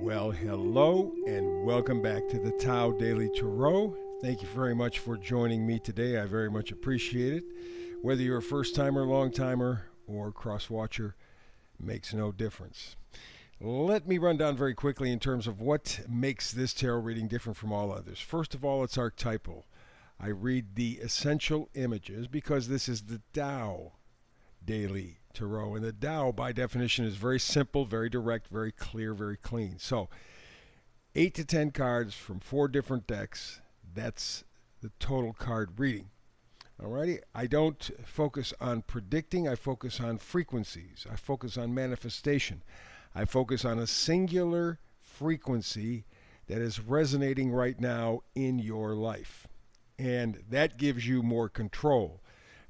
Well, hello and welcome back to the Tao Daily Tarot. Thank you very much for joining me today. I very much appreciate it. Whether you're a first timer, long timer, or cross watcher, makes no difference. Let me run down very quickly in terms of what makes this tarot reading different from all others. First of all, it's archetypal. I read the essential images because this is the Tao Daily Tarot. And the Tao, by definition, is very simple, very direct, very clear, very clean. So, 8 to 10 cards from 4 different decks. That's the total card reading. Alrighty? I don't focus on predicting, I focus on frequencies. I focus on manifestation. I focus on a singular frequency that is resonating right now in your life. And that gives you more control,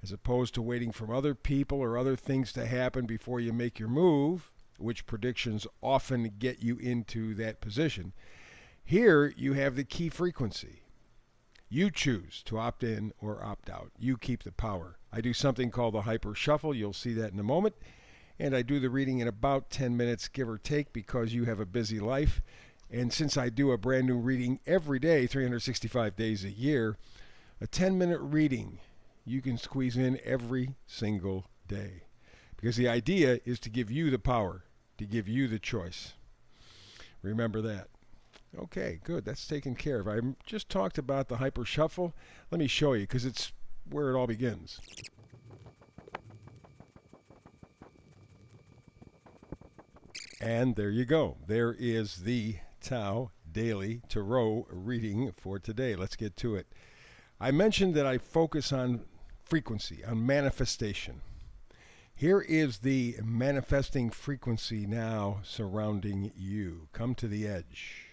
as opposed to waiting for other people or other things to happen before you make your move, which predictions often get you into that position. Here you have the key frequency. You choose to opt in or opt out. You keep the power. I do something called the hyper shuffle. You'll see that in a moment. And I do the reading in about 10 minutes, give or take, because you have a busy life. And since I do a brand new reading every day, 365 days a year, a 10-minute reading you can squeeze in every single day. Because the idea is to give you the power, to give you the choice. Remember that. Okay, good. That's taken care of. I just talked about the hyper shuffle. Let me show you, because it's where it all begins. And there you go. There is the Tao Daily Tarot reading for today. Let's get to it. I mentioned that I focus on frequency, on manifestation. Here is the manifesting frequency now surrounding you. Come to the edge.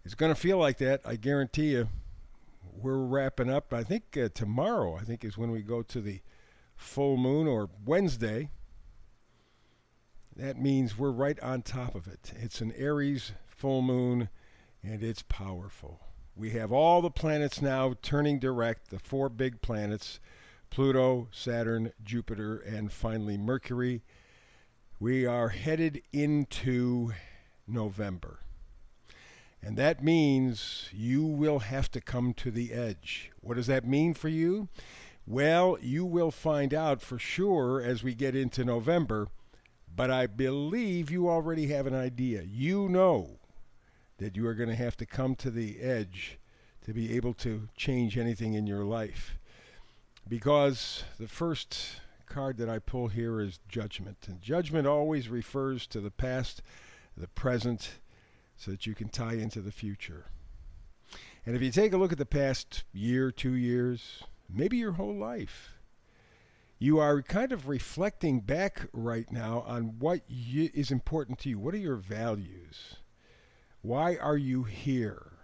It's going to feel like that, I guarantee you. We're wrapping up. I think tomorrow, is when we go to the full moon, or Wednesday. That means we're right on top of it. It's an Aries full moon, and it's powerful. We have all the planets now turning direct, the 4 big planets, Pluto, Saturn, Jupiter, and finally Mercury. We are headed into November. And that means you will have to come to the edge. What does that mean for you? Well, you will find out for sure as we get into November, but I believe you already have an idea. You know that you are going to have to come to the edge to be able to change anything in your life. Because the first card that I pull here is Judgment. And Judgment always refers to the past, the present, so that you can tie into the future. And if you take a look at the past year, 2 years, maybe your whole life, you are kind of reflecting back right now on what is important to you. What are your values? Why are you here?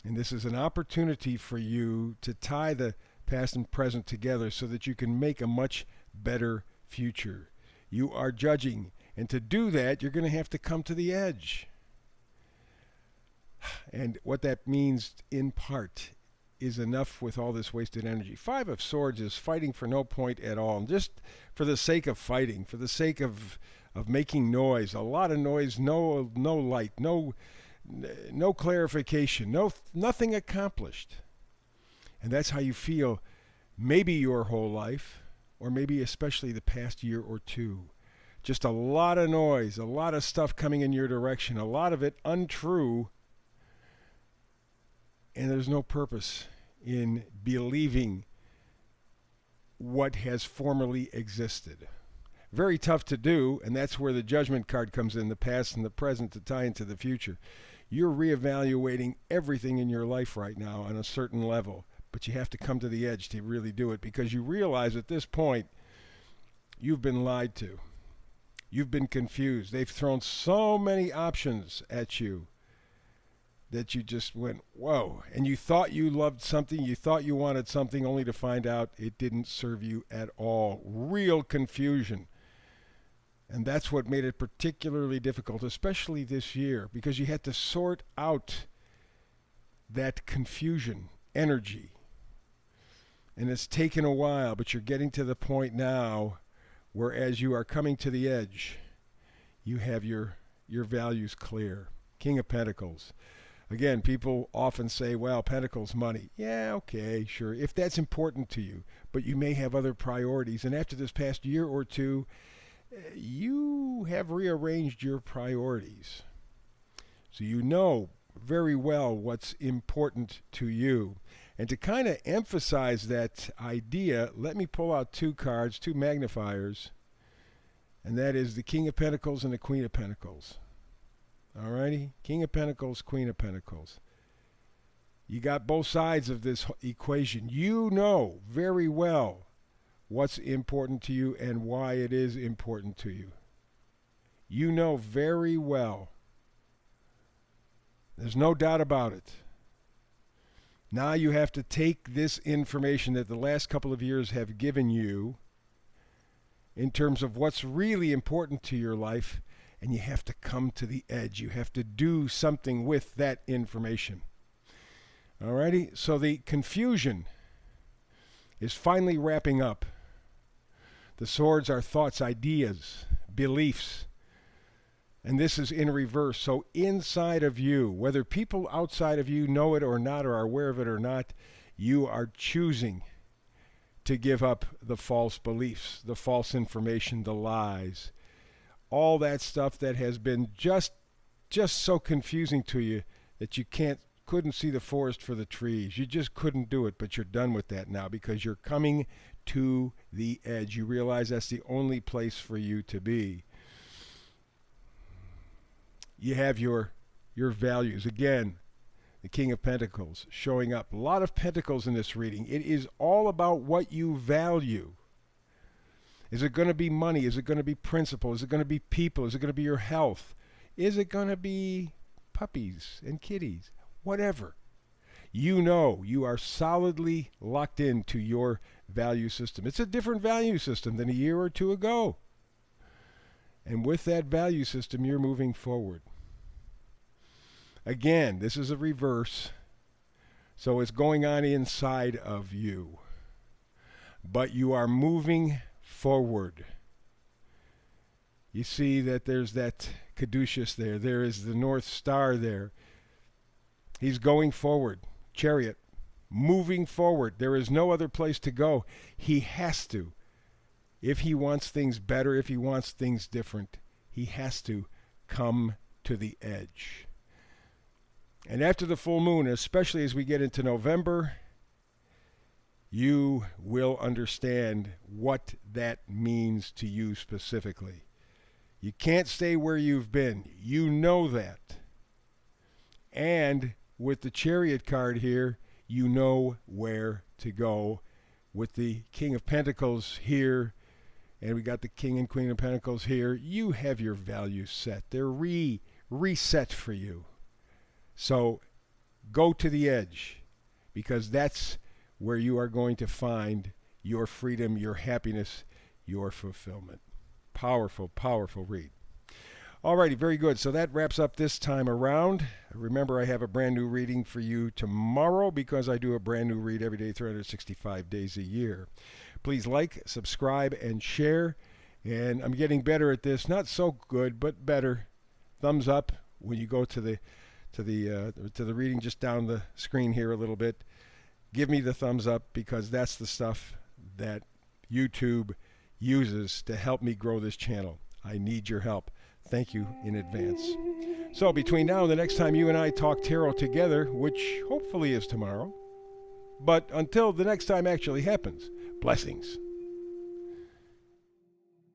And this is an opportunity for you to tie the past and present together so that you can make a much better future. You are judging, and to do that, you're going to have to come to the edge. And what that means, in part, is enough with all this wasted energy. 5 of Swords is fighting for no point at all, and just for the sake of fighting, for the sake of making noise, a lot of noise, no light, no clarification, nothing accomplished. And that's how you feel maybe your whole life, or maybe especially the past year or two. Just a lot of noise, a lot of stuff coming in your direction, a lot of it untrue, and there's no purpose in believing what has formerly existed. Very tough to do, and that's where the Judgment card comes in, the past and the present to tie into the future. You're reevaluating everything in your life right now on a certain level, but you have to come to the edge to really do it, because you realize at this point you've been lied to. You've been confused. They've thrown so many options at you that you just went, whoa. And you thought you loved something, you thought you wanted something, only to find out it didn't serve you at all. Real confusion. And that's what made it particularly difficult, especially this year, because you had to sort out that confusion energy. And it's taken a while, but you're getting to the point now where, as you are coming to the edge, you have your your values clear. King of Pentacles. Again, people often say, well, Pentacles, money. Yeah, okay, sure, if that's important to you. But you may have other priorities. And after this past year or two, you have rearranged your priorities. So you know very well what's important to you. And to kind of emphasize that idea, let me pull out two cards, two magnifiers. And that is the King of Pentacles and the Queen of Pentacles. Alrighty? King of Pentacles, Queen of Pentacles. You got both sides of this equation. You know very well what's important to you and why it is important to you. You know very well. There's no doubt about it. Now you have to take this information that the last couple of years have given you in terms of what's really important to your life, and you have to come to the edge. You have to do something with that information. Alrighty? So the confusion is finally wrapping up. The swords are thoughts, ideas, beliefs. And this is in reverse. So inside of you, whether people outside of you know it or not, or are aware of it or not, you are choosing to give up the false beliefs, the false information, the lies, all that stuff that has been just so confusing to you that you couldn't see the forest for the trees. You just couldn't do it, but you're done with that now because you're coming to the edge. You realize that's the only place for you to be. You have your values. Again, the King of Pentacles showing up. A lot of pentacles in this reading. It is all about what you value. Is it going to be money? Is it going to be principle? Is it going to be people? Is it going to be your health? Is it going to be puppies and kitties? Whatever. You know you are solidly locked into your value system. It's a different value system than a year or two ago. And with that value system, you're moving forward. Again, this is a reverse. So it's going on inside of you. But you are moving forward. You see that there's that caduceus there. There is the North Star there. He's going forward. Chariot. Moving forward. There is no other place to go. He has to. If he wants things better, if he wants things different, he has to come to the edge. And after the full moon, especially as we get into November, you will understand what that means to you specifically. You can't stay where you've been. You know that. And with the Chariot card here, you know where to go. With the King of Pentacles here, and we got the King and Queen of Pentacles here, you have your values set. They're reset for you. So go to the edge, because that's where you are going to find your freedom, your happiness, your fulfillment. Powerful, powerful read. Alrighty, very good. So that wraps up this time around. Remember, I have a brand new reading for you tomorrow because I do a brand new read every day, 365 days a year. Please like, subscribe, and share. And I'm getting better at this. Not so good, but better. Thumbs up when you go to the reading just down the screen here a little bit. Give me the thumbs up, because that's the stuff that YouTube uses to help me grow this channel. I need your help. Thank you in advance. So between now and the next time you and I talk tarot together, which hopefully is tomorrow, but until the next time actually happens, blessings.